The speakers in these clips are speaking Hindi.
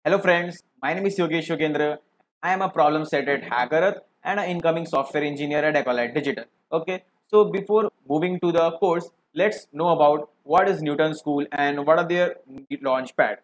Hello friends, my name is Yogesh Yogendra. I am a problem set at Hackerearth and an incoming software engineer at Ecolite Digital. Okay, so before moving to the course, let's know about what is Newton School and what are their launch pad.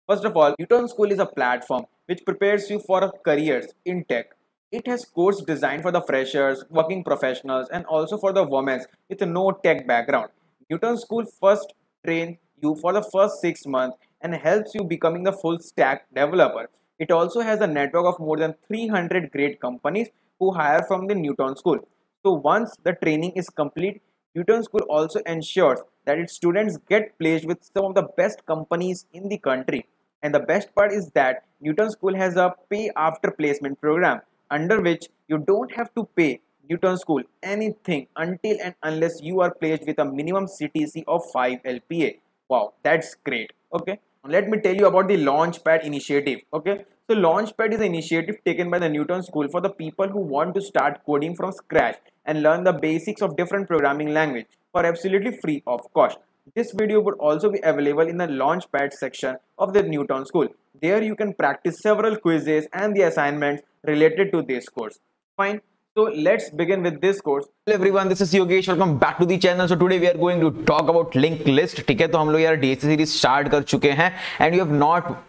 First of all, Newton School is a platform which prepares you for careers in tech. It has courses designed for the freshers, working professionals, and also for the women with no tech background. Newton School first trains you for the first 6 months and helps you becoming the full stack developer. It also has a network of more than 300 great companies who hire from the Newton School. So once the training is complete, Newton School also ensures that its students get placed with some of the best companies in the country. And the best part is that Newton School has a pay after placement program under which you don't have to pay Newton School anything until and unless you are placed with a minimum CTC of 5 LPA. Wow, that's great. Okay, let me tell you about the Launchpad initiative. Okay, so Launchpad is an initiative taken by the Newton School for the people who want to start coding from scratch and learn the basics of different programming language for absolutely free of cost. This video would also be available in the Launchpad section of the Newton School. There you can practice several quizzes and the assignments related to this course. Fine. So let's begin with this course. Hello everyone, this is Yogesh. Welcome back to the channel. So today we are going to talk about linked list. ठीक है, तो हम लोग यार DSA series start कर चुके हैं and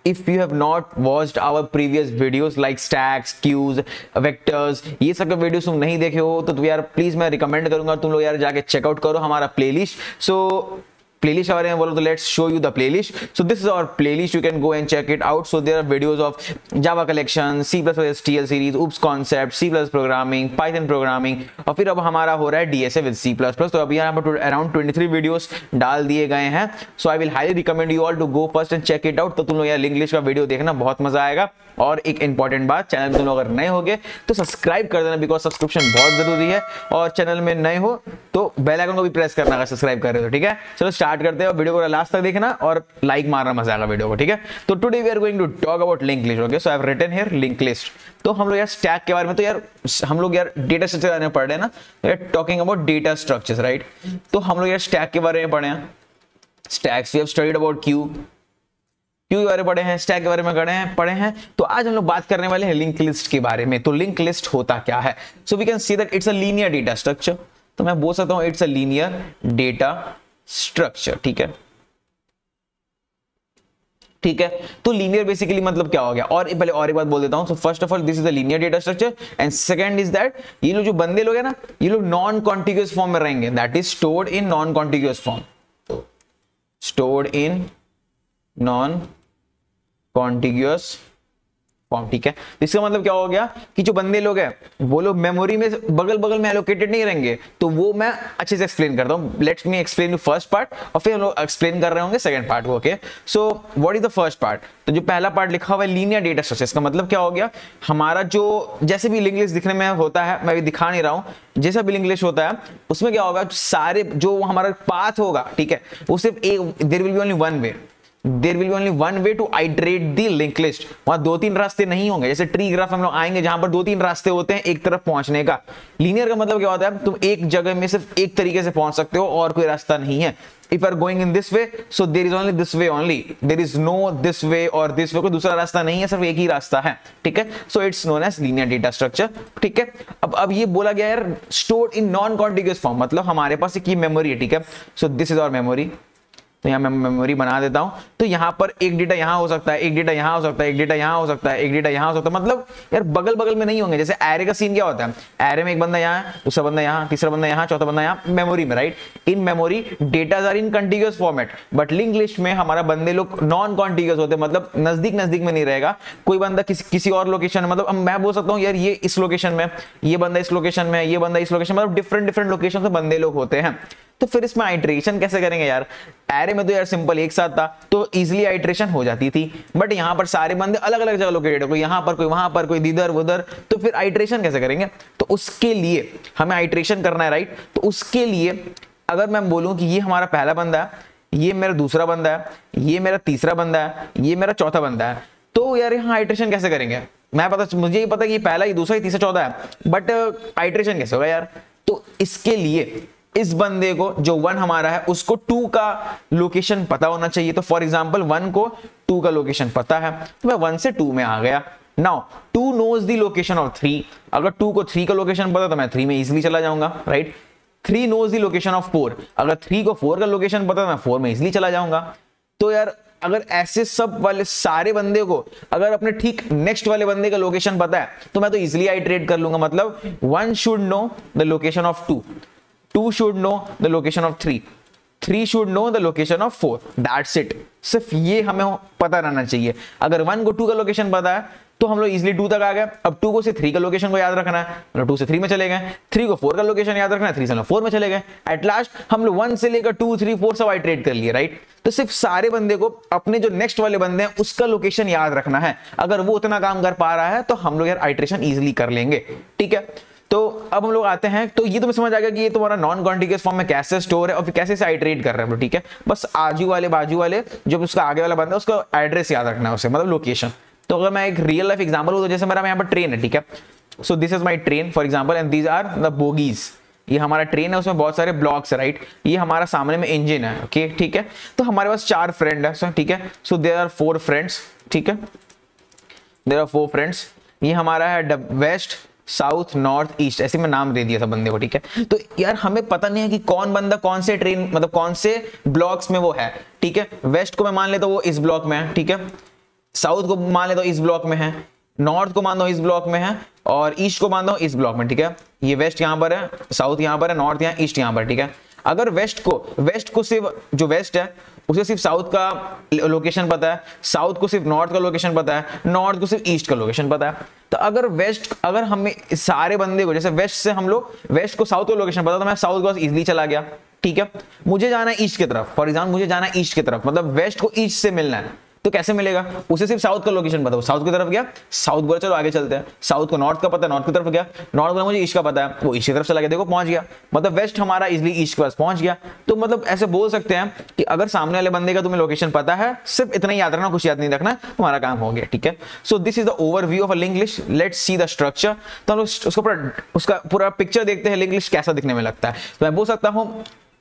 if you have not watched our previous videos like stacks, queues, vectors, ये सब के वीडियोस तुम नहीं देखे हो तो यार प्लीज मैं रिकमेंड करूंगा तुम लोग यार जाके चेकआउट करो हमारा प्लेलिस्ट. सो playlist के बारे में बोलो तो let's show you the playlist. So this is our playlist, you can go and check it out. So there are videos of Java collection, C++ STL series, OOPS concept, C++ programming, Python programming और फिर अब हमारा हो रहा है DSA with C++. तो अभी यहाँ पर around 23 videos डाल दिए गए हैं. So I will highly recommend you all to go first and check it out. तो तुम लोग यार लिंक लिस्ट का वीडियो देखना, बहुत मजा आएगा. और एक इंपॉर्टेंट बात, चैनल में तुम लोग अगर नए होगे तो सब्सक्राइब कर देना बिकॉज सब्सक्रिप्शन बहुत जरूरी है. और चैनल में नए हो तो बेल आइकन को भी प्रेस करना अगर सब्सक्राइब कर रहे हो. ठीक है, चलो स्टार्ट करते हैं. वीडियो को लास्ट तक देखना और लाइक मारना, मजा आएगा वीडियो को. ठीक है, तो today we are going to talk about link list. Okay, so I have written here link list. तो हम लोग यार स्टैक के बारे में तो यार हम लोग यार डेटा स्ट्रक्चर आने पढ़ रहे हैं ना, यार talking about data structures, right. तो हम लोग यार स्टैक के बारे में पढ़े हैं. Stacks we have studied about queue के बारे में पढ़े हैं, स्टैक के बारे में पढ़े हैं. तो आज हम लोग बात करने वाले हैं लिंक लिस्ट के बारे में. तो लिंक लिस्ट होता क्या है? So we can see that it's a linear data structure. तो मैं बोल सकता हूं it's a linear data structure. ठीक है, ठीक है. तो लीनियर बेसिकली मतलब क्या हो गया? और पहले और एक बात बोल देता हूं. So first of all this is a linear data structure and second is that ये लोग जो बंदे लोग हैं ना, ये लोग नॉन कॉन्टिग्यूअस फॉर्म में रहेंगे. That is stored in non contiguous form. Stored in non contiguous form. ठीक है, इसका मतलब क्या हो गया कि जो बंदे लोग हैं वो लोग मेमोरी में बगल बगल में एलोकेटेड नहीं रहेंगे. तो वो मैं अच्छे से एक्सप्लेन करता हूं. Let's me explain you first part और फिर हम लोग एक्सप्लेन कर रहे होंगे सेकंड पार्ट को. Okay, so what is the first part? तो जो पहला पार्ट लिखा हुआ है लीनियर डेटा स्ट्रक्चर, इसका मतलब क्या हो गया? हमारा जो जैसे भी लिंक लिस्ट दिखने में होता है, मैं भी दिखा नहीं रहा हूं, जैसा भी लिंक लिस्ट होता है उसमें क्या होगा, सारे जो हमारा पाथ होगा, ठीक है, वो सिर्फ एक, there will be only one way. There will be only one way to iterate the linked list. वहां दो तीन रास्ते नहीं होंगे. जैसे ट्री ग्राफ हम लोग आएंगे जहां पर दो तीन रास्ते होते हैं एक तरफ पहुंचने का. लीनियर का मतलब क्या होता है? तुम एक जगह में सिर्फ एक तरीके से पहुंच सकते हो और कोई रास्ता नहीं है. If you are going in this way, so there is only this way only. There is no this way or this way. कोई दूसरा रास्ता नहीं है, सिर्फ एक ही रास्ता है. ठीक है, so it's known as linear data structure. ठीक है, अब ये बोला गया यार stored in non contiguous form, मतलब हमारे पास एक मेमोरी है. ठीक है, so this is our memory. तो यहाँ मैं मेमोरी बना देता हूं. तो यहाँ पर एक डेटा यहाँ हो सकता है, एक डेटा यहाँ हो सकता है, एक डेटा यहाँ हो सकता है, एक डेटा यहाँ हो सकता है. मतलब यार बगल बगल में नहीं होंगे. जैसे एरे का सीन क्या होता है? एरे में एक बंदा यहाँ, दूसरा बंदा यहाँ, तीसरा बंदा यहाँ, चौथा बंदा यहाँ मेमोरी में, right. In memory datas are in contiguous format. But link list में हमारा बंदे लोग नॉन कॉन्टिग्यूअस होते हैं, मतलब नजदीक नजदीक में नहीं रहेगा. कोई बंदा किसी और लोकेशन में, मतलब मैं बोल सकता हूँ यार ये इस लोकेशन में, ये बंदा इस लोकेशन में, ये बंदा इस लोकेशन में, मतलब डिफरेंट लोकेशन से बंदे लोग होते हैं. तो फिर इसमें आइट्रेशन कैसे करेंगे यार? एरे में तो यार सिंपल एक साथ था तो इजीली आइट्रेशन हो जाती थी. बट यहाँ पर सारे बंदे अलग अलग जगह लोकेटेड है, कोई यहाँ पर, कोई वहां पर, कोई इधर उधर. तो फिर आइट्रेशन कैसे करेंगे? तो उसके लिए हमें आइट्रेशन करना है, राइट. तो उसके लिए अगर मैं बोलूं कि ये हमारा पहला बंदा है, ये मेरा दूसरा बंदा है, ये मेरा तीसरा बंदा है, ये मेरा चौथा बंदा है, तो यार यहाँ आइट्रेशन कैसे करेंगे? मुझे ये पता कि ये पहला, ये दूसरा, ये तीसरा, चौथा है, बट आइट्रेशन कैसे होगा यार? तो इसके लिए इस बंदे को जो 1 हमारा है उसको 2 का लोकेशन पता होना चाहिए. तो फॉर एग्जांपल 1 को 2 का लोकेशन पता है तो मैं 1 से 2 में आ गया। Now 2 knows the location of 3, अगर 2 को 3 का लोकेशन पता तो मैं 3 में इजीली चला जाऊंगा, right. 3 knows the location of 4, अगर 3 को 4 का लोकेशन पता तो मैं 4 में इजीली चला जाऊंगा। तो यार अगर ऐसे सब वाले सारे बंदे को अगर अपने ठीक नेक्स्ट वाले बंदे का लोकेशन पता है तो मैं तो इजीली आइटरेट कर लूंगा। मतलब 1 should know the location of 2, 2 should know the location of 3, 3 should know the location of 4, that's it. सिर्फ ये हमें पता रहना चाहिए। अगर 1 को 2 का लोकेशन पता है तो हम लोग इजीली 2 तक आ गए। अब 2 को से 3 का लोकेशन को याद रखना है, मतलब 2 से 3 में चले गए। 3 को 4 का लोकेशन याद रखना है, 3 से 4 में चले गए। एट लास्ट हम लोग 1 से लेकर 2, 3, 4 सब आइटरेट कर लिए, राइट। तो सिर्फ सारे बंदे को अपने जो नेक्स्ट वाले बंदे हैं उसका लोकेशन याद रखना है। अगर वो उतना काम कर पा रहा है तो हम लोग यार आइटरेशन इजीली कर लेंगे, ठीक है। तो अब हम लोग आते हैं, तो ये तुम्हें समझ आ गया कि ये तुम्हारा नॉन कॉन्टिग्यूअस फॉर्म में कैसे स्टोर है और फिर कैसे से आइटरेट कर रहे हैं, ठीक है। बस आजू वाले बाजू वाले जो उसका आगे वाला बंदा है उसका एड्रेस याद रखना है उसे, मतलब लोकेशन। तो अगर मैं एक रियल लाइफ एग्जांपल हूं तो जैसे मेरा यहाँ पर ट्रेन है, ठीक है। So this is my train for example and these are the bogies. ये हमारा ट्रेन है, उसमें बहुत सारे ब्लॉक्स है, राइट। ये हमारा सामने में इंजन है, ओके, ठीक है। तो हमारे पास 4 फ्रेंड है, ठीक है। सो देयर आर 4 फ्रेंड्स, ठीक है, देयर आर 4 फ्रेंड्स। ये हमारा है वेस्ट, साउथ, नॉर्थ, ईस्ट, ऐसे में नाम दे दिया था बंदे को, ठीक है। तो यार हमें पता नहीं है कि कौन बंदा कौन से ट्रेन मतलब कौन से ब्लॉक्स में वो है, ठीक है। वेस्ट को मैं मान लेता हूं वो इस ब्लॉक में है, ठीक है। साउथ को मान लेता हूं इस ब्लॉक में है, नॉर्थ को मान दो इस ब्लॉक में है और ईस्ट को मान दो इस ब्लॉक में, ठीक है। ये वेस्ट यहां पर है, साउथ यहां पर है, नॉर्थ यहां, ईस्ट यहां पर, ठीक है। अगर वेस्ट को सिर्फ जो वेस्ट है उसे सिर्फ साउथ का लोकेशन पता है, साउथ को सिर्फ नॉर्थ का लोकेशन पता है, नॉर्थ को सिर्फ ईस्ट का लोकेशन पता है। तो अगर हमें सारे बंदे को जैसे वेस्ट से हम लोग वेस्ट को साउथ का लोकेशन पता तो मैं साउथ के पास इजीली चला गया, ठीक है। मुझे जाना है ईस्ट की तरफ, फॉर एग्जाम्पल मुझे जाना है ईस्ट की तरफ, मतलब वेस्ट को ईस्ट से मिलना है तो कैसे मिलेगा, उसे सिर्फ साउथ का लोकेशन पता, वो साउथ की तरफ गया, साउथ बोला चलो आगे चलते हैं। साउथ को नॉर्थ का पता है, नॉर्थ की तरफ गया, नॉर्थ बोला मुझे ईस्ट का पता है, वो ईस्ट की तरफ चला गया, देखो पहुंच गया। मतलब वेस्ट हमारा इजीली ईस्ट के पास पहुंच गया। तो मतलब ऐसे बोल सकते हैं कि अगर सामने वाले बंदे का तुम्हें लोकेशन पता है, सिर्फ इतना ही याद रखना, कुछ याद नहीं रखना, तुम्हारा काम हो गया, ठीक है। So this is the overview of a link list. Let's see the structure. तो हम उसका पूरा पिक्चर देखते हैं, लिंक लिस्ट कैसा दिखने में लगता है। तो मैं बोल सकता हूं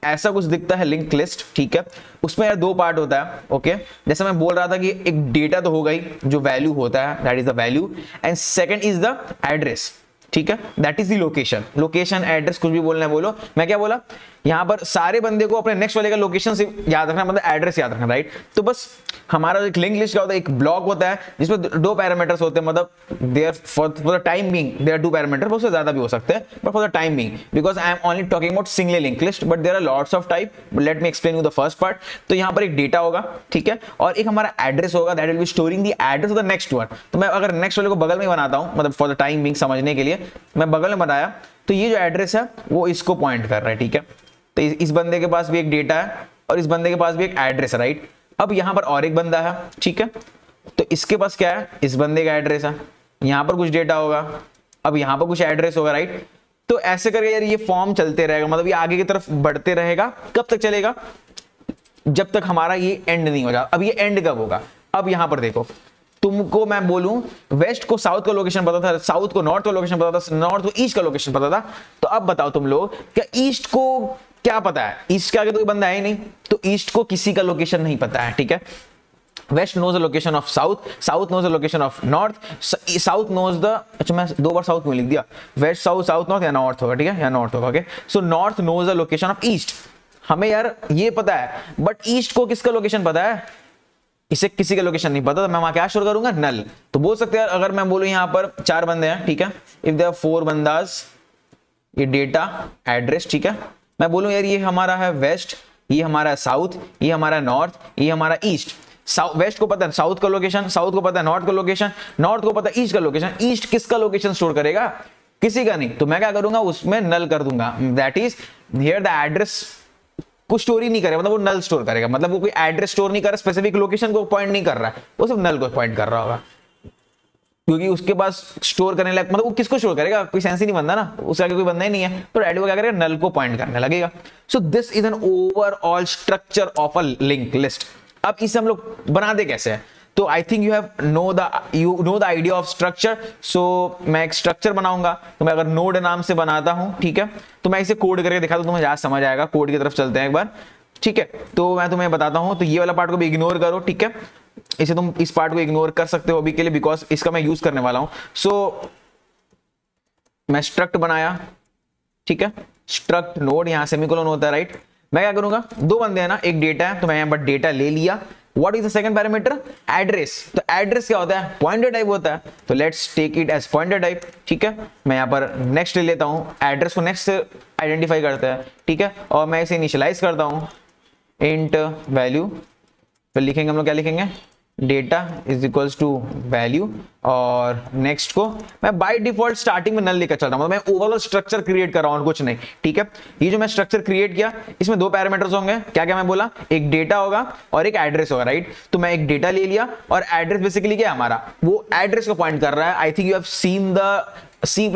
ऐसा कुछ दिखता है लिंक लिस्ट, ठीक है। उसमें यार 2 पार्ट होता है, ओके। जैसे मैं बोल रहा था कि एक डेटा तो होगा ही जो वैल्यू होता है, that is the value, and second is the address, ठीक है, that is the location. Location address कुछ भी बोलना है बोलो। मैं क्या बोला, यहां पर सारे बंदे को अपने नेक्स्ट वाले का लोकेशन से याद रखना, मतलब एड्रेस याद रखना, राइट। तो बस हमारा एक लिंक लिस्ट का होता है, एक ब्लॉक होता है जिसमें 2 पैरामीटर्स होते हैं, मतलब there for the time being there 2 parameter, उससे ज्यादा भी हो सकते हैं, but for the time being because I am only talking about single link list, but there are lots of type. Let me explain you the first part. तो यहां पर एक डेटा होगा, ठीक है, और एक हमारा एड्रेस होगा, that will be storing the address of the next one. तो मैं अगर नेक्स्ट वाले को बगल में बनाता हूं, मतलब फॉर द टाइम बीइंग समझने के लिए मैं बगल में बनाया, तो ये जो एड्रेस है वो इसको पॉइंट कर रहा है, ठीक है। तो इस बंदे के पास भी एक डेटा है और इस बंदे के पास भी एक एड्रेस है, राइट। अब यहां पर और एक बंदा है, ठीक है, तो इसके पास क्या है, इस बंदे का एड्रेस है, यहां पर कुछ डेटा होगा, अब यहां पर कुछ एड्रेस होगा, राइट। तो ऐसे करके यार ये फॉर्म चलते रहेगा, मतलब ये आगे की तरफ बढ़ते रहेगा। कब तक चलेगा, जब तक हमारा ये एंड नहीं हो जाता। अब ये एंड कब होगा, अब यहां पर देखो, तुमको मैं बोलूं वेस्ट को साउथ का लोकेशन पता था, साउथ को नॉर्थ का लोकेशन पता था, नॉर्थ को ईस्ट का लोकेशन पता था। तो अब बताओ तुम लोग, क्या ईस्ट को क्या पता है, ईस्ट के आगे तो कोई बंदा है ही नहीं, तो ईस्ट को किसी का लोकेशन नहीं पता है, ठीक है। West knows the location of south, south knows the location of north, south knows the, अच्छा मैं 2 बार साउथ में लिख दिया, वेस्ट साउथ, साउथ नॉर्थ या नॉर्थ होगा, ठीक है, या नॉर्थ होगा, okay. So north knows the location of east. हमें यार ये पता है, बट ईस्ट को किसका लोकेशन पता है, इसे किसी का लोकेशन नहीं पता, तो मैं वहां क्या शोर करूंगा, नल। तो बोल सकते हैं अगर मैं बोलूं यहां पर 4 बंदे हैं, ठीक है, इफ देयर 4 बंदास, ये डेटा एड्रेस, ठीक है, मैं बोलूं यार ये हमारा है वेस्ट, ये हमारा है साउथ, ये हमारा नॉर्थ, ये हमारा ईस्ट। वेस्ट को पता है साउथ का लोकेशन, साउथ को पता है नॉर्थ का लोकेशन, नॉर्थ को पता है ईस्ट का लोकेशन। ईस्ट किसका लोकेशन स्टोर करेगा, किसी का नहीं। तो मैं क्या करूंगा, उसमें नल कर दूंगा, that is here the address कुछ स्टोर ही नहीं करेगा, मतलब वो नल स्टोर करेगा, मतलब वो कोई एड्रेस स्टोर नहीं कर रहा, स्पेसिफिक लोकेशन को पॉइंट नहीं कर रहा है, वो सिर्फ नल को पॉइंट कर रहा होगा, क्योंकि उसके पास स्टोर करने लग, मतलब वो किसको स्टोर करेगा, कोई सेंस ही नहीं बनता ना, उसके आगे कोई बंदा ही नहीं है, तो एड वो क्या करेगा, नल को पॉइंट करने लगेगा। So this is an overall structure of a link list. अब इसे हम लोग बनाते कैसे हैं, तो I think you know the idea of structure. So मैं एक स्ट्रक्चर बनाऊंगा, तो मैं अगर नोड नाम से बनाता हूं, ठीक है, तो मैं इसे कोड करके दिखा दूं, तुम्हें ज्यादा समझ आएगा। कोड की तरफ चलते हैं एक बार, ठीक है। तो मैं तुम्हें बताता हूं, तो ये वाला पार्ट को भी इग्नोर करो, ठीक है। इसे तुम इस पार्ट को इग्नोर कर सकते हो अभी के लिए, बिकॉज इसका मैं यूज करने वाला हूं। सो मैं स्ट्रक्ट बनाया, ठीक है, स्ट्रक्ट नोड, यहां सेमीकोलन होता है, राइट। मैं क्या करूंगा, दो बंदे हैं ना, एक डेटा है, तो मैं यहां पर डेटा ले लिया। What is the second parameter, address. तो एड्रेस क्या होता है, पॉइंटर टाइप होता है, तो let's take it as pointer type, ठीक है। मैं यहां पर नेक्स्ट ले लेता हूं, एड्रेस को नेक्स्ट आइडेंटिफाई करता है, ठीक है, और मैं इसे इनिशियलाइज करता हूं इंट वैल्यू, फिर लिखेंगे हम लोग, क्या लिखेंगे, data is equals to value, और नेक्स्ट को मैं बाय डिफॉल्ट स्टार्टिंग में नल लेकर चल रहा हूं, मतलब मैं ओवरऑल स्ट्रक्चर क्रिएट कर रहा हूं, कुछ नहीं, ठीक है। ये जो मैं स्ट्रक्चर क्रिएट किया, इसमें दो पैरामीटर्स होंगे, क्या क्या मैं बोला, एक डेटा होगा और एक एड्रेस होगा, राइट। तो मैं एक डेटा ले लिया, और एड्रेस बेसिकली क्या है हमारा, वो एड्रेस को पॉइंट कर रहा है। I think you have seen the C++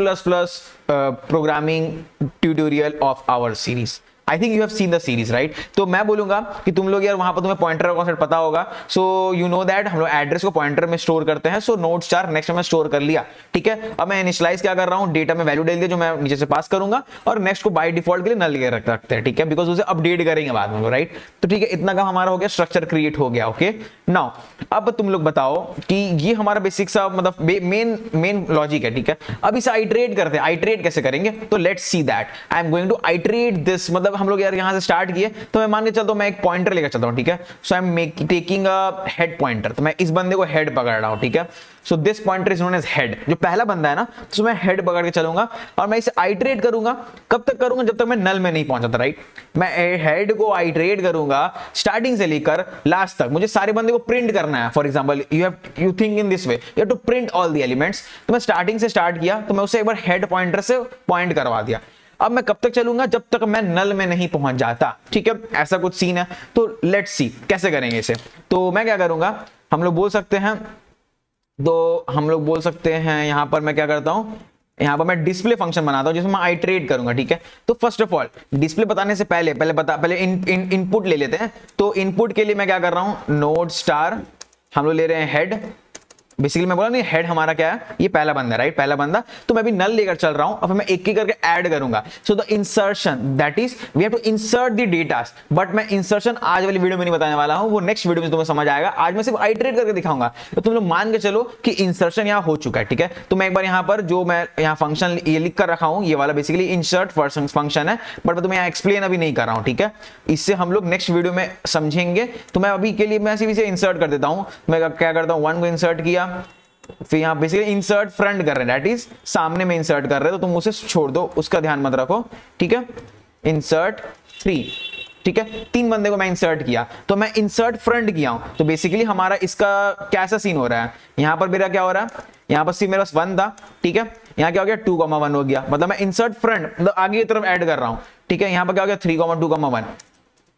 programming tutorial of our series, I think you have seen the series, right. तो मैं बोलूंगा कि तुम लोग यार वहां पर तुम्हें पॉइंटर का कॉन्सेप्ट पता होगा, सो यू नो दैट हम लोग एड्रेस को पॉइंटर में स्टोर करते हैं। सो नोड स्टार नेक्स्ट में स्टोर कर लिया, ठीक है। अब मैं इनिशियलाइज क्या कर रहा हूं, डेटा में वैल्यू डाल दिया जो मैं नीचे से पास करूंगा, और नेक्स्ट को बाय डिफॉल्ट के लिए नल लेकर रखते हैं, ठीक है, बिकॉज उसे अपडेट करेंगे बाद में, राइट। तो ठीक है, इतना काम हमारा हो गया, स्ट्रक्चर क्रिएट हो गया, ओके। नाउ अब तुम लोग बताओ कि ये हमारा बेसिक सा मतलब मेन लॉजिक है, ठीक है। अब इसे आइटरेट करते हैं, आइटरेट कैसे करेंगे, तो let's see that. I am going to iterate this, मतलब हम लोग यार यहां से स्टार्ट किए, तो मैं मान के चलता हूं मैं एक पॉइंटर लेकर चलता हूं, ठीक है। So I am taking a head pointer, तो मैं इस बंदे को हेड पकड़ रहा हूं, ठीक है। So this pointer is known as head, जो पहला बंदा है ना, तो मैं हेड पकड़ के चलूंगा, और मैं इसे आइटरेट करूंगा। कब तक करूंगा, जब तक मैं नल में नहीं पहुंचाता, राइट। मैं हेड को आइटरेट करूंगा स्टार्टिंग से लेकर लास्ट तक, मुझे सारे बंदे को प्रिंट करना है। For example you think in this way, you have to print all the elements. तो मैं स्टार्टिंग से स्टार्ट किया, तो मैं उसे एक बार हेड पॉइंटर से पॉइंट करवा दिया। अब मैं कब तक चलूंगा, जब तक मैं नल में नहीं पहुंच जाता, ठीक है। ऐसा कुछ सीन है, तो लेट्स सी कैसे करेंगे इसे। तो मैं क्या करूंगा, हम लोग बोल सकते हैं, यहां पर मैं क्या करता हूं, यहां पर मैं डिस्प्ले फंक्शन बनाता हूं जिसमें मैं आइटरेट करूंगा, ठीक है। तो फर्स्ट ऑफ ऑल डिस्प्ले बताने से पहले इनपुट ले लेते हैं। तो इनपुट के लिए मैं क्या कर रहा हूं, नोड स्टार, हम लोग ले रहे हैं हेड। बेसिकली मैं बोला नहीं, हेड हमारा क्या है, ये पहला बंदा, राइट, पहला बंदा। तो मैं भी नल लेकर चल रहा हूं, अब मैं एक एक करके ऐड करूंगा। So the insertion, that is we have to insert the data, but मैं इंसर्शन आज वाली वीडियो में नहीं बताने वाला हूं, वो नेक्स्ट वीडियो में तुम्हें समझ आएगा। आज मैं सिर्फ आइटरेट करके दिखाऊंगा, तो तुम लोग मान के चलो कि इंसर्शन यहां हो चुका है, ठीक है। तो मैं एक बार यहां पर जो मैं यहां फंक्शन ये लिख कर रखा हूं, ये वाला बेसिकली इंसर्ट फंक्शन है, बट मैं तुम्हें यहां एक्सप्लेन अभी नहीं कर रहा हूं, ठीक है। इससे हम लोग नेक्स्ट वीडियो में समझेंगे। तो मैं अभी के लिए मैं सिर्फ इसे इंसर्ट कर देता हूं। मैं क्या करता हूं, 1 को इंसर्ट किया, फिर यहां बेसिकली इंसर्ट फ्रंट कर रहे हैं, दैट इज सामने में इंसर्ट कर रहे हैं, तो तुम उसे छोड़ दो, उसका ध्यान मत रखो, ठीक है। इंसर्ट 3, ठीक है, 3 बंदे को मैं इंसर्ट किया, तो मैं इंसर्ट फ्रंट किया हूं। तो बेसिकली हमारा इसका कैसा सीन हो रहा है, यहां पर मेरा क्या हो रहा है, यहां पर सिर्फ मेरे पास 1 था, ठीक है। यहां क्या हो गया, 2,1 हो गया, मतलब मैं इंसर्ट फ्रंट मतलब आगे की तरफ ऐड कर रहा हूं, ठीक है। यहां पर क्या हो गया, 3,2,1,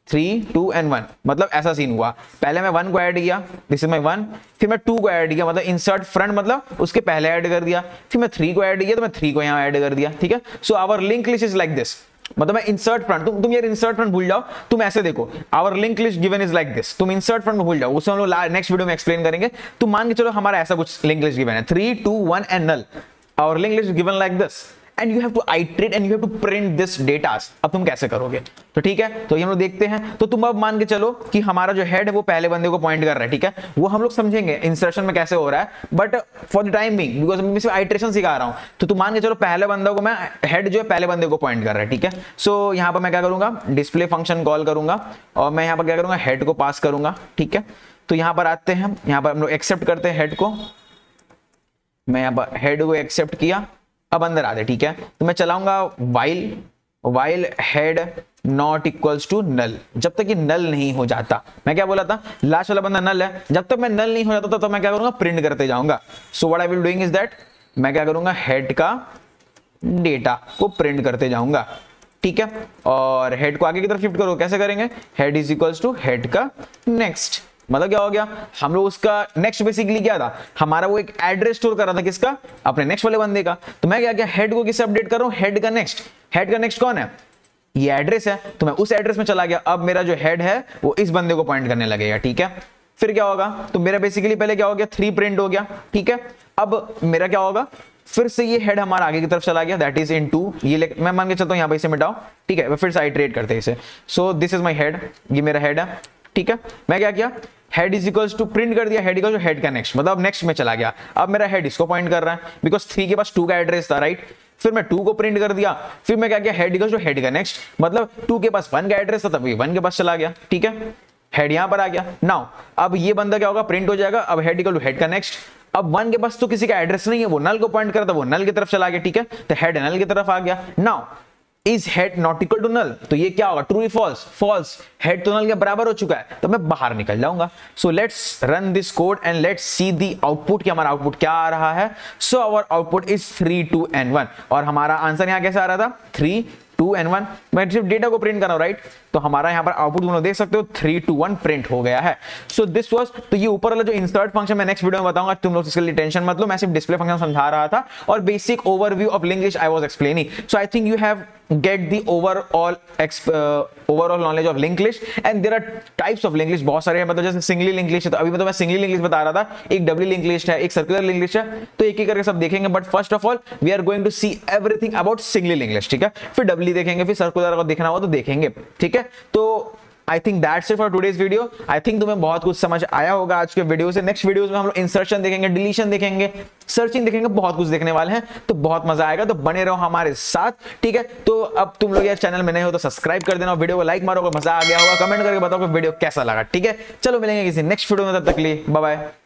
3, 2 and 1, मतलब ऐसा सीन हुआ। पहले मैं 1 को ऐड किया, दिस इज माई 1, फिर मैं 2 को ऐड किया, मतलब इंसर्ट फ्रंट मतलब उसके पहले ऐड कर दिया, फिर मैं 3 को ऐड किया, तो मैं 3 को यहां ऐड कर दिया, ठीक है। So our link list is like this, मतलब मैं इंसर्ट फ्रंट, तुम यार इंसर्ट फ्रंट भूल जाओ, तुम ऐसे देखो, our link list given is like this, तुम इंसर्ट फ्रंट भूल जाओ, उसे हम लोग नेक्स्ट वीडियो में एक्सप्लेन करेंगे। तुम मान के चलो हमारा ऐसा कुछ लिंक लिस्ट गिवन है, 3, 2, 1 and null, our link list given like this, and you have to iterate and you have to print this data. अब तुम कैसे करोगे, तो ठीक है, तो ये हम लोग देखते हैं। तो तुम अब मान के चलो कि हमारा जो हेड है वो पहले बंदे को पॉइंट कर रहा है, ठीक है। वो हम लोग समझेंगे इंसर्शन में कैसे हो रहा है, but for the time being because मैं सिर्फ आइटरेशन सिखा रहा हूं, तो तुम मान के चलो पहले बंदे को मैं हेड जो है पहले बंदे को पॉइंट कर रहा है, ठीक है। सो यहां पर मैं क्या करूंगा, डिस्प्ले फंक्शन कॉल करूंगा, और मैं यहां पर क्या करूंगा, हेड को पास करूंगा, ठीक है। तो यहां पर आते हैं, यहां पर हम लोग एक्सेप्ट करते हैं हेड को, मैं यहां पर हेड को एक्सेप्ट किया, अब अंदर आते, ठीक है। तो मैं चलाऊंगा while head not equals to null, जब तक ये नल नहीं हो जाता। मैं क्या बोला था, लास्ट वाला बंदा नल है, जब तक मैं नल नहीं हो जाता तो मैं क्या करूंगा, प्रिंट करते जाऊंगा। So what I will doing is that, मैं क्या करूंगा, हेड का डेटा को प्रिंट करते जाऊंगा, ठीक है। और हेड को आगे की तरफ शिफ्ट करो, कैसे करेंगे, head is equals to head का नेक्स्ट, मतलब क्या हो गया, हम लोग उसका नेक्स्ट बेसिकली क्या था, हमारा वो एक एड्रेस स्टोर कर रहा था, किसका, अपने नेक्स्ट वाले बंदे का। तो मैं क्या किया, हेड को किससे अपडेट कर रहा हूं, हेड का नेक्स्ट। हेड का नेक्स्ट कौन है, ये एड्रेस है, तो मैं उस एड्रेस में चला गया। अब मेरा जो हेड है वो इस बंदे को पॉइंट करने लगेगा, ठीक है। फिर क्या होगा, तो मेरा बेसिकली पहले क्या हो गया, 3 प्रिंट हो गया, ठीक है। अब मेरा क्या होगा, फिर से ये हेड हमारा आगे की तरफ चला गया, दैट इज इन 2, ये मैं मान के चलता हूं यहां पर इसे मिटाओ, ठीक है। फिर से आइटरेट करते हैं इसे। So this is my head, ये मेरा हेड है, ठीक है। मैं क्या किया, head is equals to print कर दिया, हेड इक्वल्स टू हेड का नेक्स्ट, मतलब नेक्स्ट में चला गया। अब मेरा हेड इसको पॉइंट कर रहा है बिकॉज 3 के पास 2 का एड्रेस था, राइट। फिर मैं 2 को प्रिंट कर दिया, फिर मैं क्या किया, हेड इक्वल्स टू हेड का नेक्स्ट, मतलब 2 के पास 1 का एड्रेस था तभी 1 के पास चला गया, ठीक है। हेड यहां पर आ गया। नाउ अब ये बंदा क्या होगा, प्रिंट हो जाएगा। अब हेड इक्वल टू हेड का नेक्स्ट, अब 1 के पास तो किसी का एड्रेस नहीं है, वो नल को पॉइंट करता, वो नल की तरफ चला गया, ठीक है। तो हेड नल की तरफ आ गया। Now is head not equal to null, तो ये क्या होगा, ट्रू फॉल्स, फॉल्स, हेड तो नल के बराबर हो चुका है, तो मैं बाहर निकल जाऊंगा। So let's run this code and let's see the output कि हमारा आउटपुट क्या आ रहा है। So our output is 3 2 and 1 और हमारा आंसर यहां कैसे आ रहा था, 3 2 and 1। मैं सिर्फ डेटा को प्रिंट कर रहा हूं, राइट। तो हमारा यहां पर आउटपुट तुम लोग देख सकते हो 3 2 1 प्रिंट हो गया है। सो दिस वाज, तो ये ऊपर वाला जो इंसर्ट फंक्शन मैं नेक्स्ट वीडियो में बताऊंगा, तुम लोग इसके लिए टेंशन मत लो, मैं सिर्फ डिस्प्ले फंक्शन समझा रहा था और basic overview of linked list I was explaining. So I think you have get the overall knowledge of linked list and there are types of linked list बहुत सारे हैं, मतलब जैसे सिंगली लिंक लिस्ट है, तो अभी मतलब मैं सिंगली लिंक लिस्ट बता रहा था, एक डबली लिंक लिस्ट है, एक सर्कुलर लिंक लिस्ट है, तो एक एक करके सब देखेंगे। But first of all we are going to see everything about singly link list, ठीक है। फिर डबली देखेंगे, फिर सर्कुलर को देखना हो तो देखेंगे, ठीक है। तो I think that's it for today's video. I think तुम्हें बहुत कुछ समझ आया होगा आज के वीडियो से। नेक्स्ट वीडियोस में हम लोग इंसर्शन देखेंगे, डिलीशन देखेंगे, सर्चिंग देखेंगे, बहुत कुछ देखने वाले हैं, तो बहुत मजा आएगा। तो बने रहो हमारे साथ, ठीक है। तो अब तुम लोग यार चैनल में नए हो तो सब्सक्राइब कर देना, वीडियो को लाइक मारो, मजा आ गया होगा, कमेंट करके बताओ कि वीडियो कैसा लगा, ठीक है। चलो मिलेंगे किसी नेक्स्ट वीडियो में, तब तक के लिए बाय बाय।